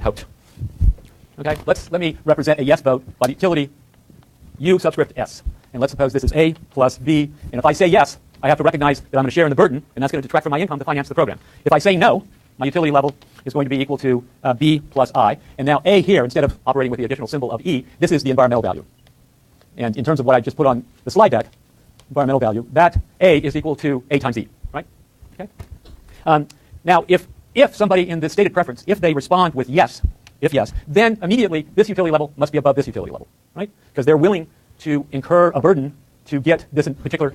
hoped. Okay, let me represent a yes vote by the utility U subscript S. And let's suppose this is A plus B. And if I say yes, I have to recognize that I'm going to share in the burden, and that's going to detract from my income to finance the program. If I say no, my utility level is going to be equal to B plus I. And now A here, instead of operating with the additional symbol of E, this is the environmental value. And in terms of what I just put on the slide deck, environmental value, that A is equal to A times E, right? Okay. Now, if somebody in this stated preference, if they respond with yes, if yes, then immediately this utility level must be above this utility level, right? Because they're willing to incur a burden to get this particular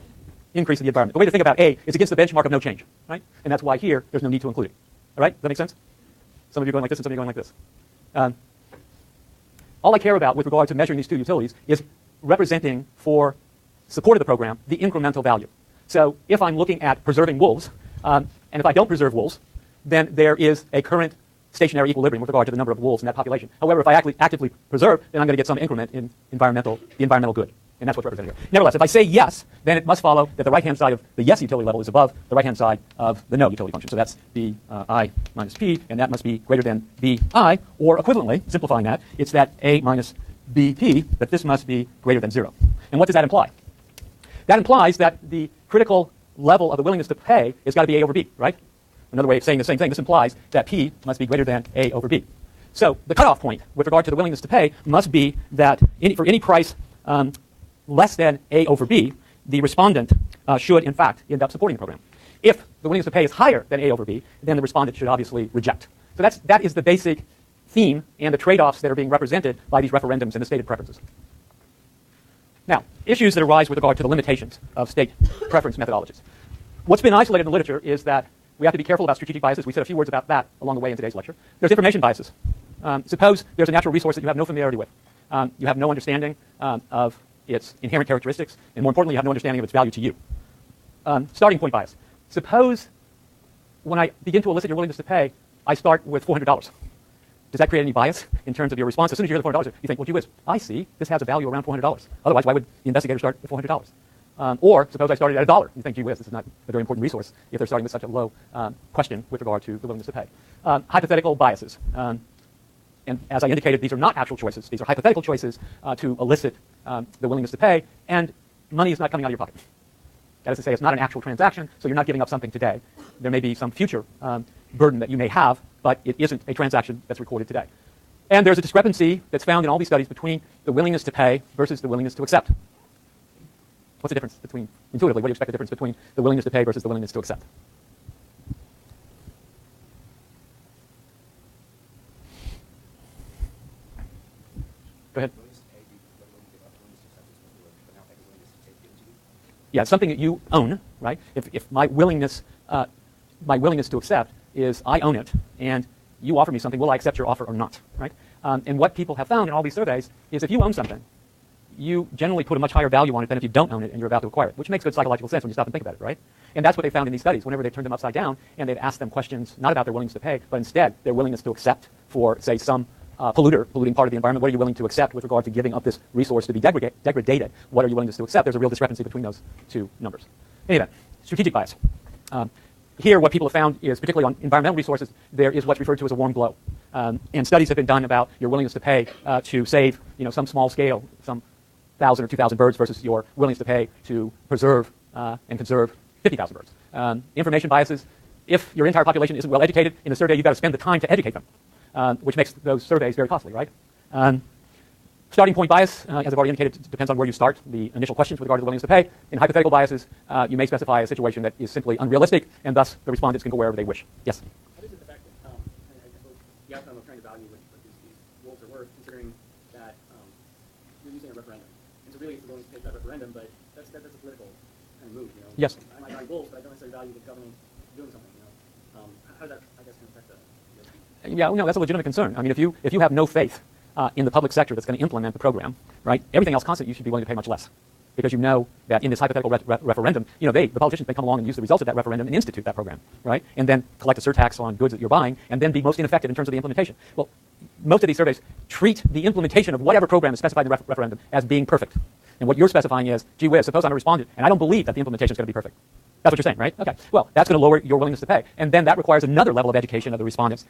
increase in the environment. The way to think about A is against the benchmark of no change, right? And that's why here there's no need to include it. All right? Does that make sense? Some of you are going like this and some of you are going like this. All I care about with regard to measuring these two utilities is representing for support of the program the incremental value. So if I'm looking at preserving wolves, and if I don't preserve wolves, then there is a current stationary equilibrium with regard to the number of wolves in that population. However, if I actively preserve, then I'm going to get some increment in the environmental good. And that's what's represented here. Nevertheless, if I say yes, then it must follow that the right-hand side of the yes utility level is above the right-hand side of the no utility function. So that's I minus P, and that must be greater than BI, or equivalently, simplifying that, it's that A minus BP, that this must be greater than 0. And what does that imply? That implies that the critical level of the willingness to pay has got to be A over B, right? Another way of saying the same thing, this implies that P must be greater than A over B. So the cutoff point with regard to the willingness to pay must be that for any price less than A over B, the respondent should, in fact, end up supporting the program. If the willingness to pay is higher than A over B, then the respondent should obviously reject. So that is the basic theme and the trade-offs that are being represented by these referendums and the stated preferences. Now, issues that arise with regard to the limitations of state preference methodologies. What's been isolated in the literature is that we have to be careful about strategic biases. We said a few words about that along the way in today's lecture. There's information biases. Suppose there's a natural resource that you have no familiarity with. You have no understanding of its inherent characteristics, and more importantly, you have no understanding of its value to you. Starting point bias. Suppose when I begin to elicit your willingness to pay, I start with $400. Does that create any bias in terms of your response? As soon as you hear the $400, you think, well, gee whiz, I see, this has a value around $400. Otherwise, why would the investigator start with $400? Or suppose I started at $1. You think, gee whiz, this is not a very important resource if they're starting with such a low question with regard to the willingness to pay. Hypothetical biases. And as I indicated, these are not actual choices. These are hypothetical choices to elicit the willingness to pay, and money is not coming out of your pocket. That is to say, it's not an actual transaction, so you're not giving up something today. There may be some future burden that you may have, but it isn't a transaction that's recorded today. And there's a discrepancy that's found in all these studies between the willingness to pay versus the willingness to accept. What's the difference between, intuitively, what do you expect the difference between the willingness to pay versus the willingness to accept? Go ahead. Yeah, something that you own, right? If my willingness to accept is I own it, and you offer me something, will I accept your offer or not, right? And what people have found in all these surveys is if you own something, you generally put a much higher value on it than if you don't own it and you're about to acquire it, which makes good psychological sense when you stop and think about it, right? And that's what they found in these studies. Whenever they turned them upside down and they'd asked them questions not about their willingness to pay, but instead their willingness to accept for, say, some polluting part of the environment. What are you willing to accept with regard to giving up this resource to be degraded? What are you willing to accept? There's a real discrepancy between those two numbers. In any event, strategic bias. Here, what people have found is, particularly on environmental resources, there is what's referred to as a warm glow. And studies have been done about your willingness to pay to save, some small scale, some 1,000 or 2,000 birds versus your willingness to pay to preserve and conserve 50,000 birds. Information biases. If your entire population isn't well educated in a survey, you've got to spend the time to educate them, which makes those surveys very costly, right? Starting point bias, as I've already indicated, depends on where you start the initial questions with regard to the willingness to pay. In hypothetical biases, you may specify a situation that is simply unrealistic, and thus the respondents can go wherever they wish. Yes? How does it affect the outcome of trying to value what these wolves are worth, considering that you're using a referendum? And so really it's the willingness to pay that referendum, but that's a political kind of move, Yes. I might value wolves, but I don't necessarily value the government doing something, How does that, I guess, affect the... Yeah, no, that's a legitimate concern. I mean, if you have no faith in the public sector that's going to implement the program, right, everything else constant, you should be willing to pay much less. Because you know that in this hypothetical referendum, the politicians may come along and use the results of that referendum and institute that program, right? And then collect a surtax on goods that you're buying and then be most ineffective in terms of the implementation. Well, most of these surveys treat the implementation of whatever program is specified in the referendum as being perfect. And what you're specifying is, gee whiz, suppose I'm a respondent and I don't believe that the implementation is going to be perfect. That's what you're saying, right? Okay. Well, that's going to lower your willingness to pay. And then that requires another level of education of the respondents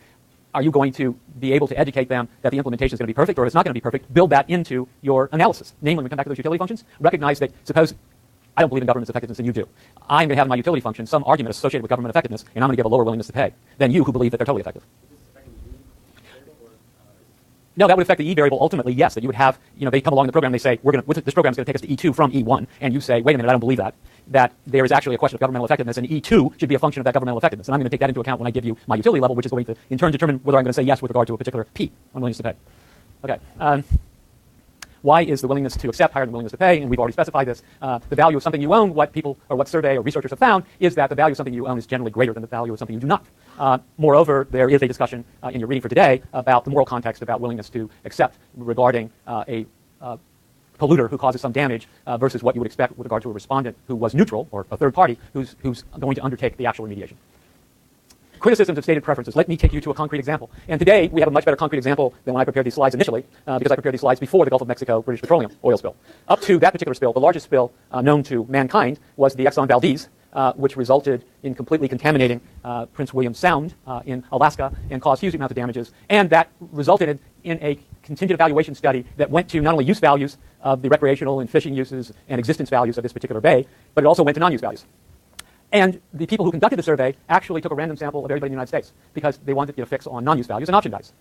are you going to be able to educate them that the implementation is going to be perfect or it's not going to be perfect? Build that into your analysis. Namely, when we come back to those utility functions, recognize that suppose I don't believe in government's effectiveness and you do. I'm going to have in my utility function some argument associated with government effectiveness, and I'm going to give a lower willingness to pay than you who believe that they're totally effective. No, that would affect the E variable ultimately, yes, that you would have, they come along in the program and they say, this program is going to take us to E2 from E1, and you say, wait a minute, I don't believe that there is actually a question of governmental effectiveness, and E2 should be a function of that governmental effectiveness. And I'm going to take that into account when I give you my utility level, which is going to, in turn, determine whether I'm going to say yes with regard to a particular P on willingness to pay. Okay. Why is the willingness to accept higher than willingness to pay? And we've already specified this. The value of something you own, what survey or researchers have found, is that the value of something you own is generally greater than the value of something you do not. Moreover, there is a discussion in your reading for today about the moral context about willingness to accept regarding a polluter who causes some damage versus what you would expect with regard to a respondent who was neutral or a third party who's going to undertake the actual remediation. Criticisms of stated preferences. Let me take you to a concrete example. And today, we have a much better concrete example than when I prepared these slides initially, because I prepared these slides before the Gulf of Mexico British petroleum oil spill. Up to that particular spill, the largest spill known to mankind was the Exxon Valdez, which resulted in completely contaminating Prince William Sound in Alaska and caused huge amounts of damages. And that resulted in a contingent evaluation study that went to not only use values of the recreational and fishing uses and existence values of this particular bay, but it also went to non-use values. And the people who conducted the survey actually took a random sample of everybody in the United States because they wanted to get a fix on non-use values and option values.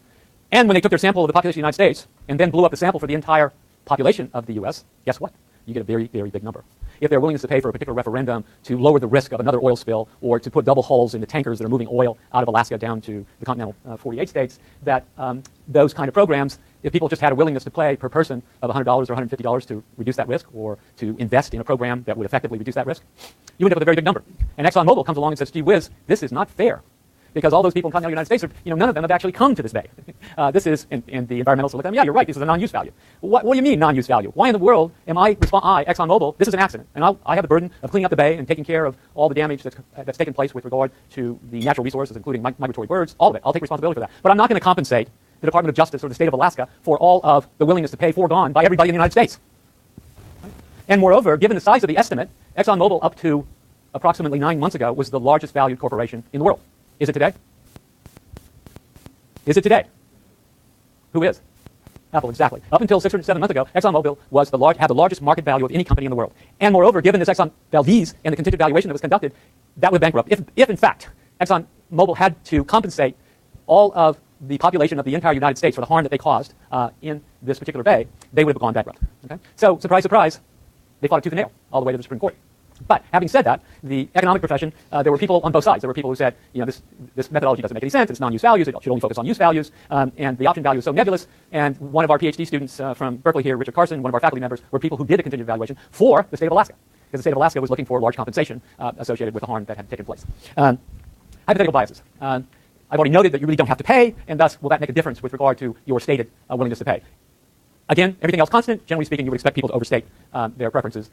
And when they took their sample of the population of the United States and then blew up the sample for the entire population of the U.S., guess what? You get a very, very big number. If their willingness to pay for a particular referendum to lower the risk of another oil spill or to put double hulls in the tankers that are moving oil out of Alaska down to the continental 48 states, that those kind of programs, if people just had a willingness to pay per person of $100 or $150 to reduce that risk or to invest in a program that would effectively reduce that risk, you end up with a very big number. And ExxonMobil comes along and says, gee whiz, this is not fair. Because all those people in continental United States, none of them have actually come to this bay. This is, and the environmentalists will look at them, yeah, you're right, this is a non-use value. What do you mean non-use value? Why in the world am I, ExxonMobil, this is an accident, and I have the burden of cleaning up the bay and taking care of all the damage that's taken place with regard to the natural resources, including migratory birds, all of it. I'll take responsibility for that. But I'm not going to compensate the Department of Justice or the state of Alaska for all of the willingness to pay foregone by everybody in the United States. And moreover, given the size of the estimate, ExxonMobil up to approximately 9 months ago was the largest valued corporation in the world. Is it today? Is it today? Who is? Apple, exactly. Up until 6 or 7 months ago, ExxonMobil had the largest market value of any company in the world. And moreover, given this Exxon Valdez and the contingent valuation that was conducted, that would bankrupt. If in fact ExxonMobil had to compensate all of the population of the entire United States for the harm that they caused in this particular bay, they would have gone bankrupt. Okay? So, surprise, surprise, they fought it tooth and nail all the way to the Supreme Court. But having said that, the economic profession, there were people on both sides. There were people who said, this methodology doesn't make any sense. It's non-use values. It should only focus on use values. And the option value is so nebulous. And one of our PhD students from Berkeley here, Richard Carson, one of our faculty members, were people who did the contingent evaluation for the state of Alaska. Because the state of Alaska was looking for large compensation associated with the harm that had taken place. Hypothetical biases. I've already noted that you really don't have to pay, and thus will that make a difference with regard to your stated willingness to pay. Again, everything else constant, generally speaking, you would expect people to overstate their preferences,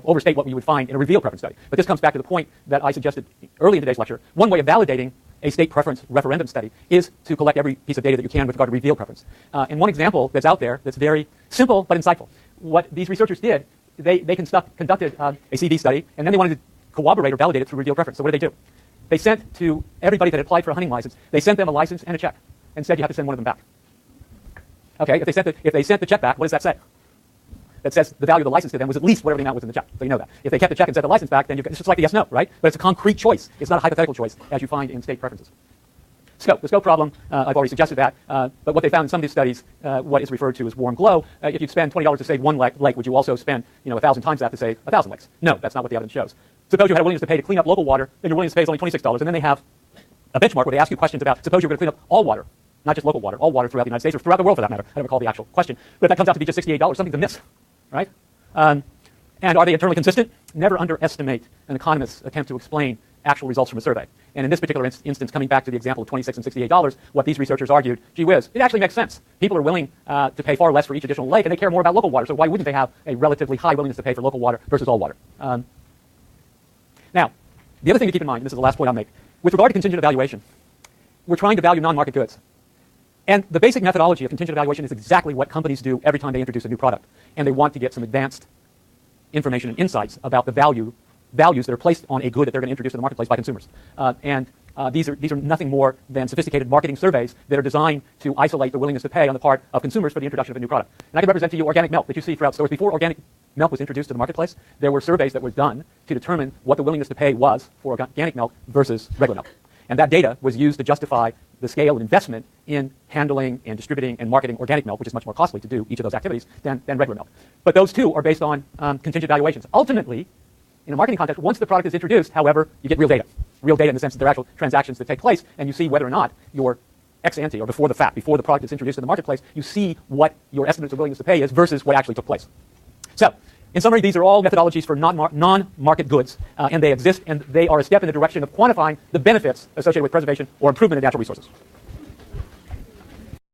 overstate what you would find in a reveal preference study. But this comes back to the point that I suggested early in today's lecture. One way of validating a state preference referendum study is to collect every piece of data that you can with regard to reveal preference. And one example that's out there that's very simple but insightful. What these researchers did, they conducted a CV study, and then they wanted to corroborate or validate it through reveal preference. So what did they do? They sent to everybody that had applied for a hunting license, they sent them a license and a check and said you have to send one of them back. Okay, if they sent the check back, what does that say? That says the value of the license to them was at least whatever the amount was in the check. So you know that. If they kept the check and sent the license back, then it's just like the yes/no, right? But it's a concrete choice. It's not a hypothetical choice, as you find in state preferences. Scope. The scope problem, I've already suggested that. But what they found in some of these studies, what is referred to as warm glow, if you'd spend $20 to save one lake, would you also spend 1,000 times that to save 1,000 lakes? No, that's not what the evidence shows. Suppose you had a willingness to pay to clean up local water, then your willingness to pay is only $26, and then they have a benchmark where they ask you questions about, suppose you're going to clean up all water, not just local water, all water throughout the United States or throughout the world for that matter. I don't recall the actual question. But if that comes out to be just $68, something's amiss, right? And are they internally consistent? Never underestimate an economist's attempt to explain actual results from a survey. And in this particular instance, coming back to the example of $26 and $68, what these researchers argued, gee whiz, it actually makes sense. People are willing to pay far less for each additional lake, and they care more about local water. So why wouldn't they have a relatively high willingness to pay for local water versus all water? Now, the other thing to keep in mind, and this is the last point I'll make, with regard to contingent evaluation, we're trying to value non-market goods. And the basic methodology of contingent evaluation is exactly what companies do every time they introduce a new product. And they want to get some advanced information and insights about the values that are placed on a good that they're going to introduce to the marketplace by consumers. And These are nothing more than sophisticated marketing surveys that are designed to isolate the willingness to pay on the part of consumers for the introduction of a new product. And I can represent to you organic milk that you see throughout stores. Before organic milk was introduced to the marketplace, there were surveys that were done to determine what the willingness to pay was for organic milk versus regular milk. And that data was used to justify the scale of investment in handling and distributing and marketing organic milk, which is much more costly to do each of those activities than regular milk. But those two are based on contingent valuations. Ultimately, in a marketing context, once the product is introduced, however, you get real data. Real data in the sense that there are actual transactions that take place, and you see whether or not your ex ante, or before the fact, before the product is introduced in the marketplace, you see what your estimates of willingness to pay is versus what actually took place. So, in summary, these are all methodologies for non-market goods, and they exist, and they are a step in the direction of quantifying the benefits associated with preservation or improvement of natural resources.